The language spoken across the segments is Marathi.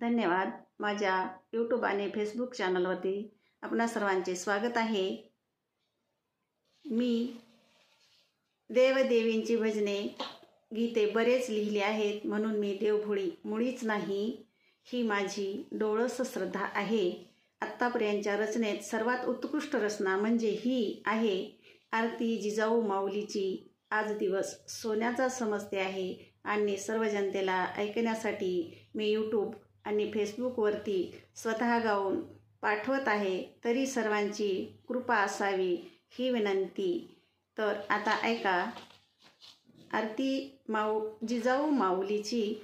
धन्यवाद. माझ्या यूट्यूब आणि फेसबुक चॅनलवरती आपणा सर्वांचे स्वागत आहे. मी देवदेवींची भजने गीते बरेच लिहिले आहेत, म्हणून मी देवभोळी मुळीच नाही, ही माझी डोळस श्रद्धा आहे. आत्तापर्यंतच्या रचनेत सर्वात उत्कृष्ट रचना म्हणजे ही आहे. आरती जिजाऊ माऊलीची आज दिवस सोन्याचा समजते आहे आणि सर्व जनतेला ऐकण्यासाठी मी यूट्यूब आणि फेसबुकवरती स्वतः गाऊन पाठवत आहे. तरी सर्वांची कृपा असावी ही विनंती. तर आता ऐका आरती जिजाऊ माऊलीची.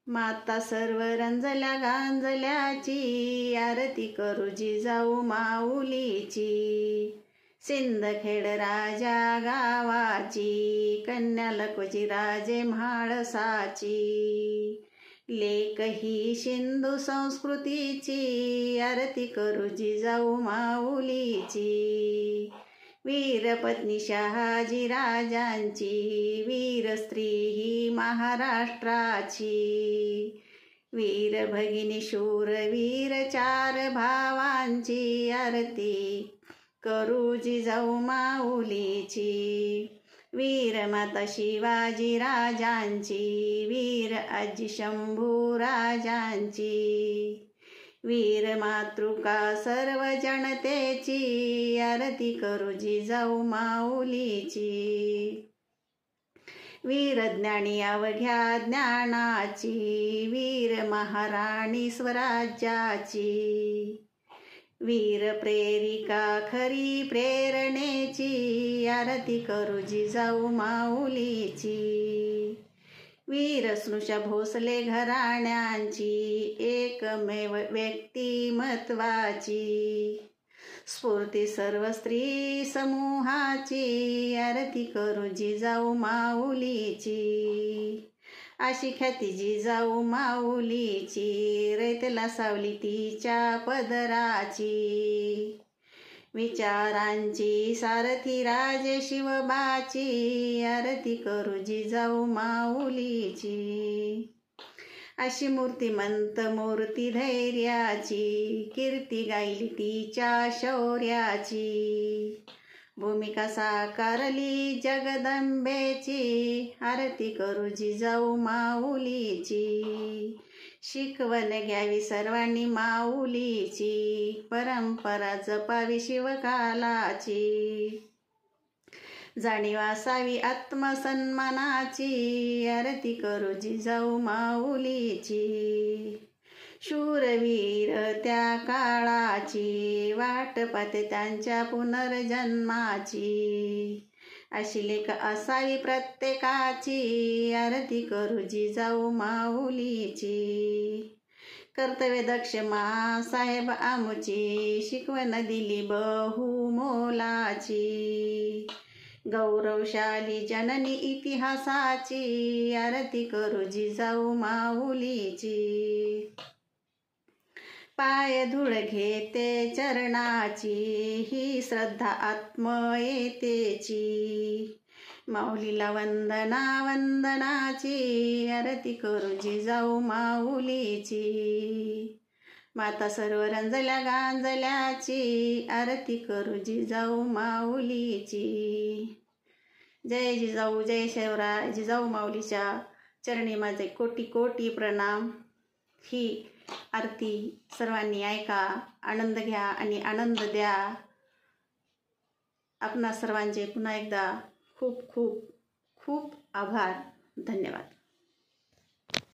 माता सर्व रंजल्या गांजल्याची, आरती करू जिजाऊ माऊलीची. सिंदखेड राजा गावाची, कन्या लखोजी राजे म्हाळसाची. लेक ही सिंधू संस्कृतीची, आरती करू जिजाऊ माऊलीची. वीरपत्नी शहाजी राजांची, वीर स्त्री ही महाराष्ट्राची. वीर भगिनी शूरवीर चार भावांची, आरती करू जिजाऊ माऊलीची. वीर माता शिवाजी राजांची, वीर आजी शंभू राजांची. वीर मातृका सर्व जनतेची, आरती करू जिजाऊ माऊलीची. वीर ज्ञानी अवघ्या ज्ञानाची, वीर महाराणी स्वराज्याची. वीर प्रेरिका खरी प्रेरणेची, आरती करू जिजाऊ माऊलीची. वीर स्नुषा भोसले घराण्यांची, एकमेव व्यक्तिमत्वाची. स्फूर्ती सर्व स्त्री समूहाची, आरती करू जिजाऊ माऊलीची. अशी ख्याती जिजाऊ माऊलीची, रयतेला सावली तिच्या पदराची. विचारांची सारथी राजे शिवबाची, आरती करू जिजाऊ माऊलीची. अशी मूर्तिमंत मूर्ती धैर्याची, कीर्ती गायली तिच्या शौर्याची. भूमिका साकारली जगदंबेची, आरती करू जिजाऊ माऊलीची. शिकवण घ्यावी सर्वांनी माऊलीची, परंपरा जपावी शिवकालाची. जाणीव असावी आत्मसन्मानाची, आरती करू जिजाऊ माऊलीची. शूरवीर त्या काळाची, वाट पाहते त्यांच्या पुनर्जन्माची. अशी लेख असावी प्रत्येकाची, आरती करू जिजाऊ माऊलीची. कर्तव्यदक्ष माँसाहेब आमुची, शिकवण दिली बहुमोलाची. गौरवशाली जननी इतिहासाची, आरती करू जिजाऊ माऊलीची. पाय धूळ घेते चरणाची, ही श्रद्धा आत्मयेतेची. माऊलीला वंदना वंदनाची, आरती करू जिजाऊ माऊलीची. माता सर्व रंजल्या गांजल्याची, आरती करू जिजाऊ माऊलीची. जय जिजाऊ, जय शिवराय. जिजाऊ माऊलीच्या चरणी माझे कोटी कोटी प्रणाम. ही आरती सर्वांनी ऐका, आनंद घ्या आणि आनंद द्या. आपणा सर्वांचे पुन्हा एकदा खूप खूप खूप आभार. धन्यवाद.